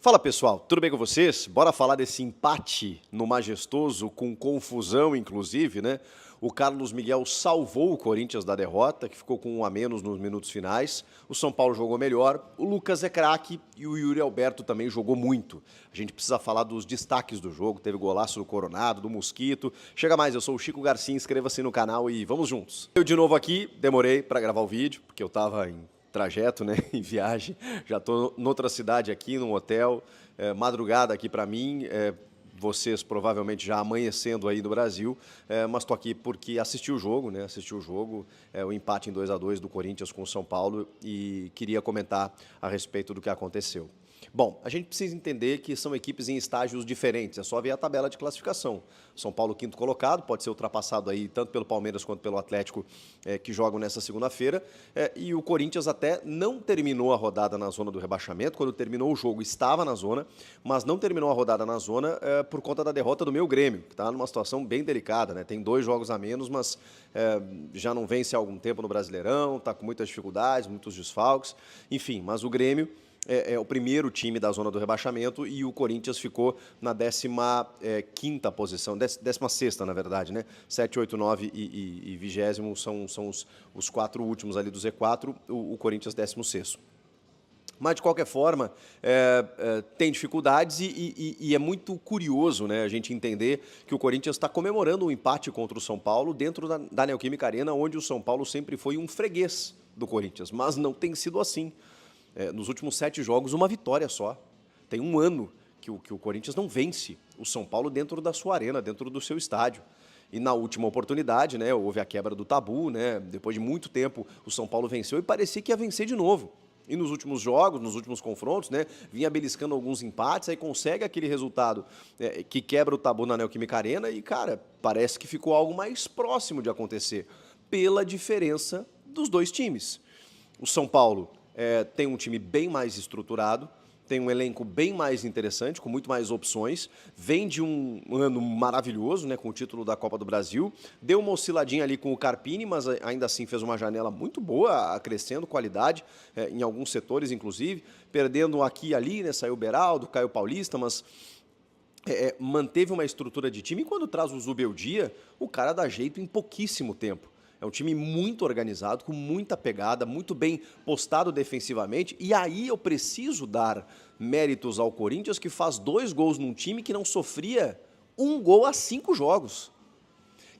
Fala pessoal, tudo bem com vocês? Bora falar desse empate no Majestoso, com confusão inclusive, né? O Carlos Miguel salvou o Corinthians da derrota, que ficou com 1 a menos nos minutos finais. O São Paulo jogou melhor, o Lucas é craque e o Yuri Alberto também jogou muito. A gente precisa falar dos destaques do jogo, teve golaço do Coronado, do Mosquito. Chega mais, eu sou o Chico Garcia, inscreva-se no canal e vamos juntos. Eu de novo aqui, demorei para gravar o vídeo, porque eu estava em trajeto, né, em viagem, já estou noutra cidade aqui, num hotel, madrugada aqui para mim, vocês provavelmente já amanhecendo aí no Brasil, mas estou aqui porque assisti o jogo, né, o empate em 2 a 2 do Corinthians com o São Paulo e queria comentar a respeito do que aconteceu. Bom, a gente precisa entender que são equipes em estágios diferentes, é só ver a tabela de classificação. São Paulo, quinto colocado, pode ser ultrapassado aí tanto pelo Palmeiras quanto pelo Atlético, que jogam nessa segunda-feira, e o Corinthians até não terminou a rodada na zona do rebaixamento, quando terminou o jogo estava na zona, mas não terminou a rodada na zona por conta da derrota do meu Grêmio, que está numa situação bem delicada, né? Tem 2 jogos a menos, mas já não vence há algum tempo no Brasileirão, está com muitas dificuldades, muitos desfalques, enfim, mas o Grêmio é o primeiro time da zona do rebaixamento e o Corinthians ficou na 15ª posição, 16ª, na verdade, né? 7, 8, 9 e 20º são os 4 últimos ali do Z4, o Corinthians 16º. Mas, de qualquer forma, tem dificuldades e é muito curioso, né, a gente entender que o Corinthians está comemorando um empate contra o São Paulo dentro da Neoquímica Arena, onde o São Paulo sempre foi um freguês do Corinthians, mas não tem sido assim. Nos últimos 7 jogos, uma vitória só. Tem 1 ano que o Corinthians não vence o São Paulo dentro da sua arena, dentro do seu estádio. E na última oportunidade, né, houve a quebra do tabu, né, depois de muito tempo o São Paulo venceu e parecia que ia vencer de novo. E nos últimos jogos, nos últimos confrontos, né, vinha beliscando alguns empates, aí consegue aquele resultado que quebra o tabu na Neoquímica Arena e, cara, parece que ficou algo mais próximo de acontecer, pela diferença dos 2 times. O São Paulo tem um time bem mais estruturado, tem um elenco bem mais interessante, com muito mais opções, vem de um ano maravilhoso, né, com o título da Copa do Brasil, deu uma osciladinha ali com o Carpini, mas ainda assim fez uma janela muito boa, acrescendo qualidade em alguns setores, inclusive, perdendo aqui e ali, né, saiu o Beraldo, Caio Paulista, mas manteve uma estrutura de time, e quando traz o Zubeldia, o cara dá jeito em pouquíssimo tempo. É um time muito organizado, com muita pegada, muito bem postado defensivamente. E aí eu preciso dar méritos ao Corinthians, que faz 2 gols num time que não sofria 1 gol há 5 jogos.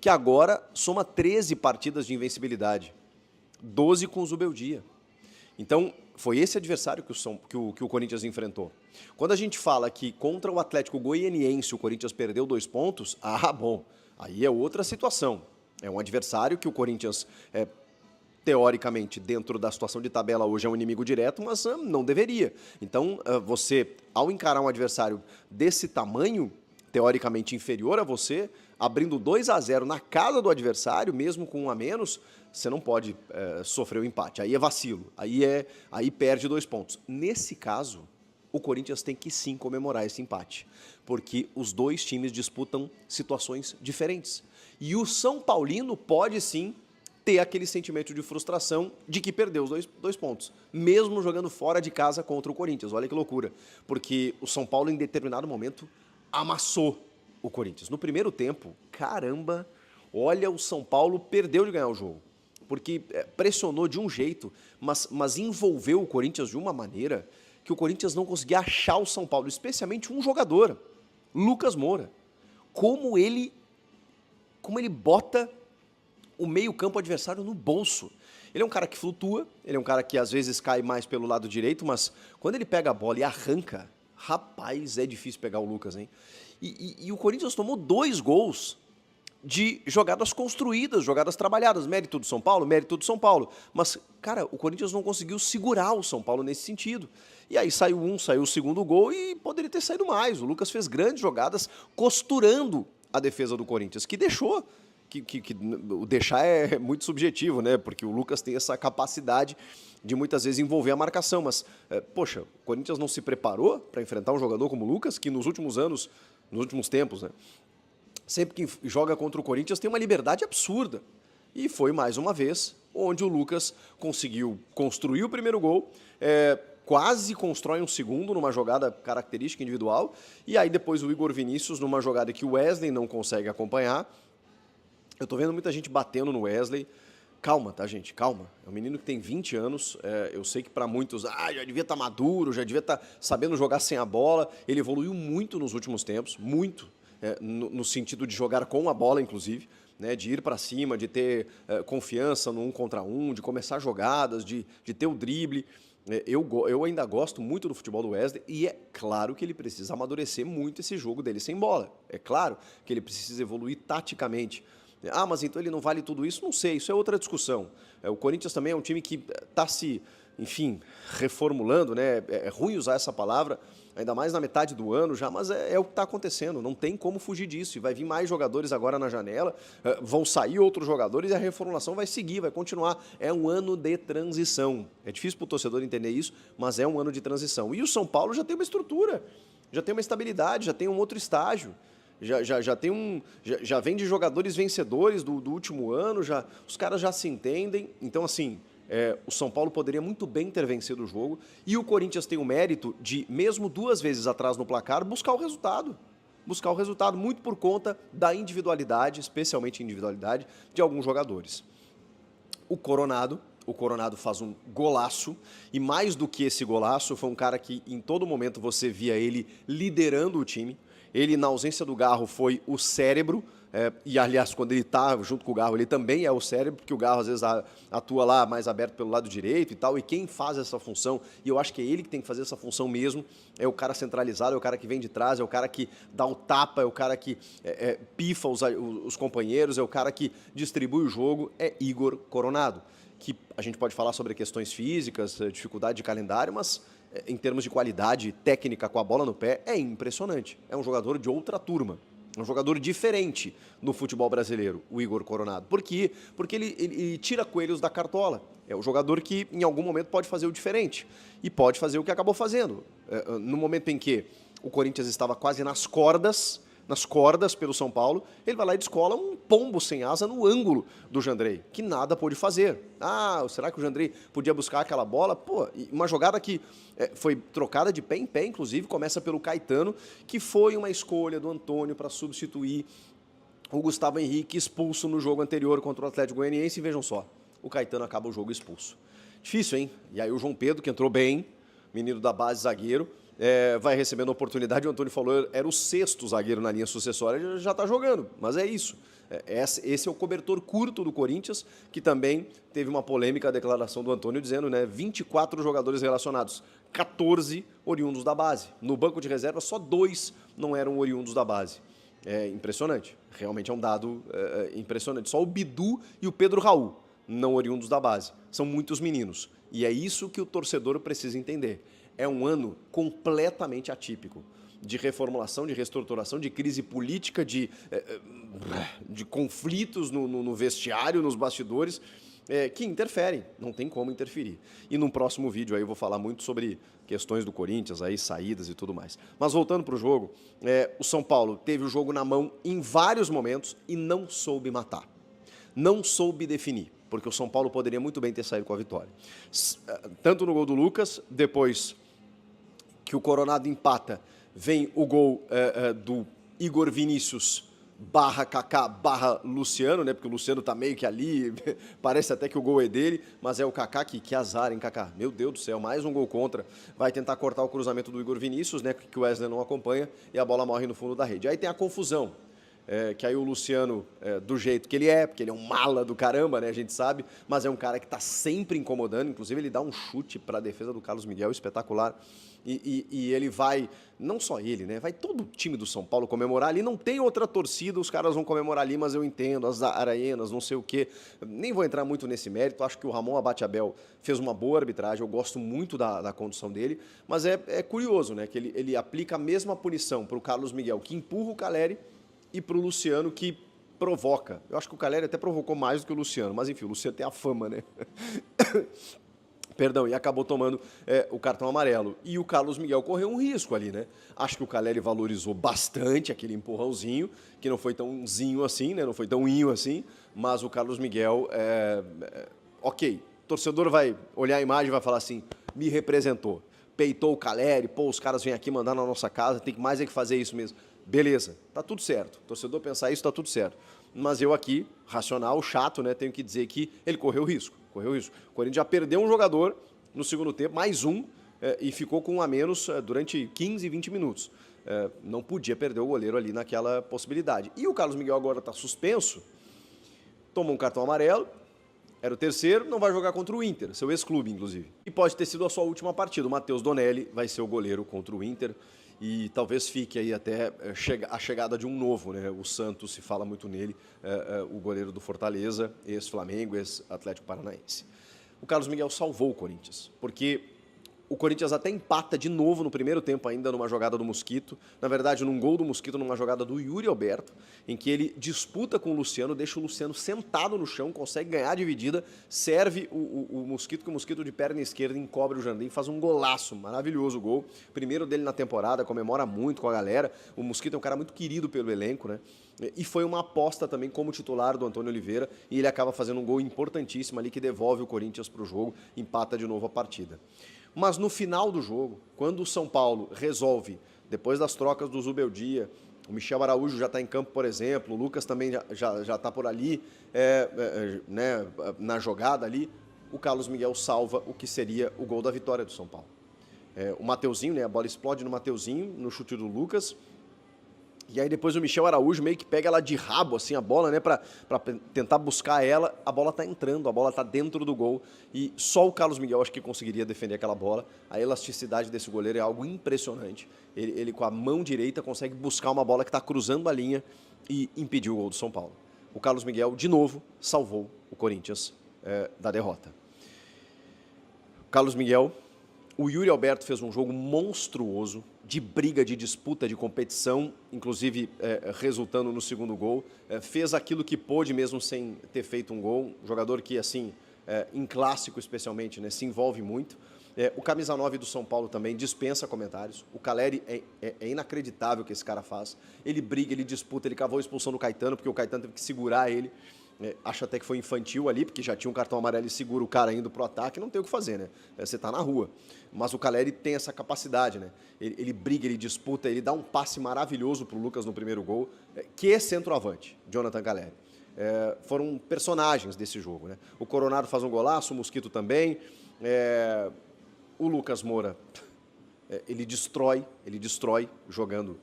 Que agora soma 13 partidas de invencibilidade. 12 com o Zubeldia. Então, foi esse adversário que o Corinthians enfrentou. Quando a gente fala que contra o Atlético Goianiense o Corinthians perdeu 2 pontos, bom, aí é outra situação. É um adversário que o Corinthians, teoricamente, dentro da situação de tabela hoje é um inimigo direto, mas não deveria. Então, você, ao encarar um adversário desse tamanho, teoricamente inferior a você, abrindo 2 a 0 na casa do adversário, mesmo com 1 a menos, você não pode sofrer o empate. Aí é vacilo, aí perde 2 pontos. Nesse caso, o Corinthians tem que sim comemorar esse empate, porque os 2 times disputam situações diferentes. E o São Paulino pode sim ter aquele sentimento de frustração de que perdeu os 2 pontos, mesmo jogando fora de casa contra o Corinthians. Olha que loucura, porque o São Paulo em determinado momento amassou o Corinthians. No primeiro tempo, caramba, olha, o São Paulo perdeu de ganhar o jogo, porque pressionou de um jeito, mas envolveu o Corinthians de uma maneira que o Corinthians não conseguia achar o São Paulo, especialmente um jogador, Lucas Moura. Como ele bota o meio-campo adversário no bolso. Ele é um cara que flutua, ele é um cara que às vezes cai mais pelo lado direito, mas quando ele pega a bola e arranca, rapaz, é difícil pegar o Lucas, hein? E o Corinthians tomou 2 gols de jogadas construídas, jogadas trabalhadas. Mérito do São Paulo? Mérito do São Paulo. Mas, cara, o Corinthians não conseguiu segurar o São Paulo nesse sentido. E aí saiu o segundo gol e poderia ter saído mais. O Lucas fez grandes jogadas costurando a defesa do Corinthians, que deixou, o deixar é muito subjetivo, né? Porque o Lucas tem essa capacidade de muitas vezes envolver a marcação, mas, poxa, o Corinthians não se preparou para enfrentar um jogador como o Lucas, que nos últimos anos, nos últimos tempos, né? Sempre que joga contra o Corinthians tem uma liberdade absurda. E foi mais uma vez onde o Lucas conseguiu construir o primeiro gol, quase constrói um segundo numa jogada característica individual, e aí depois o Igor Vinícius numa jogada que o Wesley não consegue acompanhar. Eu tô vendo muita gente batendo no Wesley. Calma, tá, gente? Calma. É um menino que tem 20 anos. Eu sei que para muitos, já devia estar maduro, já devia estar sabendo jogar sem a bola. Ele evoluiu muito nos últimos tempos, muito, no sentido de jogar com a bola, inclusive, né, de ir para cima, de ter confiança no 1 contra 1, de começar jogadas, de ter o drible. Eu ainda gosto muito do futebol do Wesley e é claro que ele precisa amadurecer muito esse jogo dele sem bola. É claro que ele precisa evoluir taticamente. Mas então ele não vale tudo isso? Não sei, isso é outra discussão. O Corinthians também é um time que está se, enfim, reformulando, né? É ruim usar essa palavra, ainda mais na metade do ano já, mas é o que está acontecendo, não tem como fugir disso. E vai vir mais jogadores agora na janela, vão sair outros jogadores e a reformulação vai seguir, vai continuar. É um ano de transição. É difícil para o torcedor entender isso, mas é um ano de transição. E o São Paulo já tem uma estrutura, já tem uma estabilidade, já tem um outro estágio. Já vem de jogadores vencedores do último ano, os caras já se entendem. Então, assim, o São Paulo poderia muito bem ter vencido o jogo e o Corinthians tem o mérito de, mesmo 2 vezes atrás no placar, buscar o resultado. Buscar o resultado muito por conta da individualidade, especialmente individualidade, de alguns jogadores. O Coronado faz um golaço e, mais do que esse golaço, foi um cara que em todo momento você via ele liderando o time. Ele, na ausência do Garro, foi o cérebro, e, aliás, quando ele está junto com o Garro, ele também é o cérebro, porque o Garro, às vezes, atua lá mais aberto pelo lado direito e tal, e quem faz essa função, e eu acho que é ele que tem que fazer essa função mesmo, é o cara centralizado, é o cara que vem de trás, é o cara que dá o tapa, é o cara que pifa os companheiros, é o cara que distribui o jogo, é Igor Coronado, que a gente pode falar sobre questões físicas, dificuldade de calendário, mas em termos de qualidade técnica com a bola no pé, é impressionante. É um jogador de outra turma. É um jogador diferente no futebol brasileiro, o Igor Coronado. Por quê? Porque ele tira coelhos da cartola. É um jogador que, em algum momento, pode fazer o diferente. E pode fazer o que acabou fazendo. No momento em que o Corinthians estava quase nas cordas pelo São Paulo, ele vai lá e descola um pombo sem asa no ângulo do Jandrei, que nada pôde fazer. Será que o Jandrei podia buscar aquela bola? Pô, uma jogada que foi trocada de pé em pé, inclusive, começa pelo Caetano, que foi uma escolha do Antônio para substituir o Gustavo Henrique, expulso no jogo anterior contra o Atlético Goianiense, e vejam só, o Caetano acaba o jogo expulso. Difícil, hein? E aí o João Pedro, que entrou bem, menino da base, zagueiro, vai recebendo a oportunidade. O Antônio falou, era o 6º zagueiro na linha sucessória, já está jogando, mas é isso. Esse é o cobertor curto do Corinthians, que também teve uma polêmica a declaração do Antônio dizendo, 24 jogadores relacionados, 14 oriundos da base. No banco de reserva, só 2 não eram oriundos da base. É impressionante, realmente é um dado impressionante. Só o Bidu e o Pedro Raul não oriundos da base. São muitos meninos. E é isso que o torcedor precisa entender. É um ano completamente atípico, de reformulação, de reestruturação, de crise política, de conflitos no vestiário, nos bastidores, que interferem, não tem como interferir. E num próximo vídeo aí eu vou falar muito sobre questões do Corinthians, aí, saídas e tudo mais. Mas voltando para o jogo, o São Paulo teve o jogo na mão em vários momentos e não soube matar, não soube definir, porque o São Paulo poderia muito bem ter saído com a vitória. Tanto no gol do Lucas, depois que o Coronado empata, vem o gol do Igor Vinícius barra Kaká barra Luciano, porque o Luciano tá meio que ali, parece até que o gol é dele, mas é o Kaká, que azar, hein, Kaká? Meu Deus do céu, mais um gol contra, vai tentar cortar o cruzamento do Igor Vinícius, que o Wesley não acompanha, e a bola morre no fundo da rede. Aí tem a confusão, que aí o Luciano, do jeito que ele é, porque ele é um mala do caramba, a gente sabe, mas é um cara que está sempre incomodando, inclusive ele dá um chute para a defesa do Carlos Miguel, espetacular, e ele vai, não só ele, vai todo o time do São Paulo comemorar ali, não tem outra torcida, os caras vão comemorar ali, mas eu entendo, as arenas, não sei o quê, nem vou entrar muito nesse mérito, acho que o Ramon Abate-Abel fez uma boa arbitragem, eu gosto muito da condução dele, mas é curioso, que ele aplica a mesma punição para o Carlos Miguel, que empurra o Caleri, e para o Luciano, que provoca. Eu acho que o Caleri até provocou mais do que o Luciano, mas enfim, o Luciano tem a fama, Perdão, e acabou tomando o cartão amarelo. E o Carlos Miguel correu um risco ali, Acho que o Caleri valorizou bastante aquele empurrãozinho, que não foi tão zinho assim, não foi tão inho assim, mas o Carlos Miguel, ok, o torcedor vai olhar a imagem e vai falar assim, me representou. peitou o Caleri, pô, os caras vêm aqui mandar na nossa casa, tem que mais é que fazer isso mesmo. Beleza, tá tudo certo. O torcedor pensar isso, tá tudo certo. Mas eu aqui, racional, chato, né, tenho que dizer que ele correu risco. O Corinthians já perdeu um jogador no segundo tempo, mais um, e ficou com um a menos durante 15, 20 minutos. Não podia perder o goleiro ali naquela possibilidade. E o Carlos Miguel agora está suspenso, tomou um cartão amarelo, era o terceiro, não vai jogar contra o Inter, seu ex-clube, inclusive. E pode ter sido a sua última partida. O Matheus Donelli vai ser o goleiro contra o Inter e talvez fique aí até a chegada de um novo, né? O Santos, se fala muito nele, o goleiro do Fortaleza, ex-Flamengo, ex-Atlético Paranaense. O Carlos Miguel salvou o Corinthians, porque o Corinthians até empata de novo no primeiro tempo ainda numa jogada do Mosquito. Na verdade, num gol do Mosquito, numa jogada do Yuri Alberto, em que ele disputa com o Luciano, deixa o Luciano sentado no chão, consegue ganhar a dividida, serve o Mosquito, que o Mosquito de perna esquerda encobre o Jardim, faz um golaço, maravilhoso gol. Primeiro dele na temporada, comemora muito com a galera. O Mosquito é um cara muito querido pelo elenco, né? E foi uma aposta também como titular do Antônio Oliveira, e ele acaba fazendo um gol importantíssimo ali que devolve o Corinthians para o jogo, empata de novo a partida. Mas no final do jogo, quando o São Paulo resolve, depois das trocas do Zubeldia, o Michel Araújo já está em campo, por exemplo, o Lucas também já está por ali, né, na jogada ali, o Carlos Miguel salva o que seria o gol da vitória do São Paulo. O Mateuzinho, né, a bola explode no Mateuzinho, no chute do Lucas, e aí depois o Michel Araújo meio que pega ela de rabo, assim, a bola, né, para tentar buscar ela, a bola tá entrando, a bola tá dentro do gol, e só o Carlos Miguel acho que conseguiria defender aquela bola. A elasticidade desse goleiro é algo impressionante. Ele com a mão direita consegue buscar uma bola que está cruzando a linha e impedir o gol do São Paulo. O Carlos Miguel, de novo, salvou o Corinthians da derrota. O Carlos Miguel, o Yuri Alberto fez um jogo monstruoso, de briga, de disputa, de competição, inclusive resultando no segundo gol. Fez aquilo que pôde mesmo sem ter feito um gol. Um jogador que, assim, em clássico especialmente, né, se envolve muito. O camisa 9 do São Paulo também dispensa comentários. O Caleri é inacreditável o que esse cara faz. Ele briga, ele disputa, ele cavou a expulsão do Caetano, porque o Caetano teve que segurar ele. Acho até que foi infantil ali, porque já tinha um cartão amarelo e segura o cara indo pro ataque, não tem o que fazer, né? Você tá na rua. Mas o Caleri tem essa capacidade, né? Ele briga, ele disputa, ele dá um passe maravilhoso pro Lucas no primeiro gol, que é centroavante, Jonathan Caleri. Foram personagens desse jogo, né? O Coronado faz um golaço, o Mosquito também. O Lucas Moura, ele destrói jogando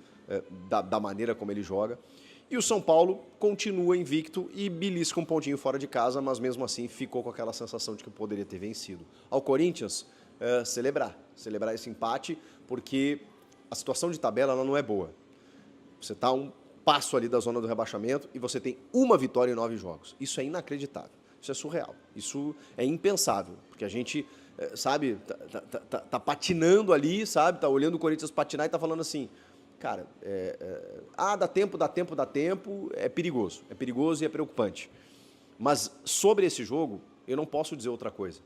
da maneira como ele joga. E o São Paulo continua invicto e belisca um pontinho fora de casa, mas mesmo assim ficou com aquela sensação de que poderia ter vencido. Ao Corinthians, celebrar esse empate, porque a situação de tabela ela não é boa. Você está um passo ali da zona do rebaixamento e você tem uma vitória em 9 jogos. Isso é inacreditável, isso é surreal, isso é impensável, porque a gente, sabe, tá patinando ali, sabe, tá olhando o Corinthians patinar e tá falando assim... Cara, dá tempo, é perigoso e é preocupante. Mas sobre esse jogo, eu não posso dizer outra coisa.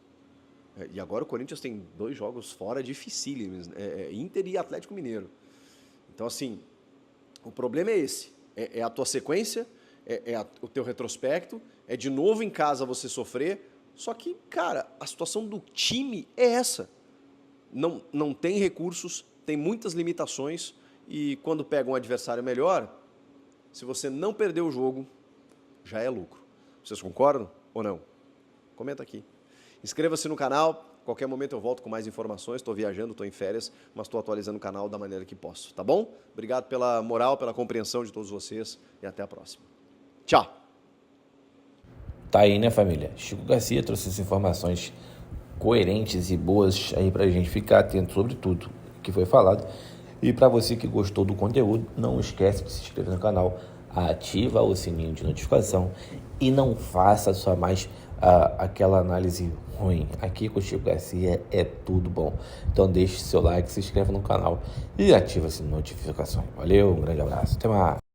E agora o Corinthians tem 2 jogos fora dificílimos, Inter e Atlético Mineiro. Então, assim, o problema é esse. É a tua sequência, o teu retrospecto, é de novo em casa você sofrer. Só que, cara, a situação do time é essa. Não tem recursos, tem muitas limitações. E quando pega um adversário melhor, se você não perder o jogo, já é lucro. Vocês concordam ou não? Comenta aqui. Inscreva-se no canal. Qualquer momento eu volto com mais informações. Estou viajando, estou em férias, mas estou atualizando o canal da maneira que posso. Tá bom? Obrigado pela moral, pela compreensão de todos vocês e até a próxima. Tchau! Tá aí, né, família? Chico Garcia trouxe as informações coerentes e boas aí pra gente ficar atento sobre tudo que foi falado. E para você que gostou do conteúdo, não esquece de se inscrever no canal, ativa o sininho de notificação e não faça só mais aquela análise ruim. Aqui com o Chico Garcia é tudo bom. Então deixe seu like, se inscreva no canal e ativa as notificações. Valeu, um grande abraço, até mais.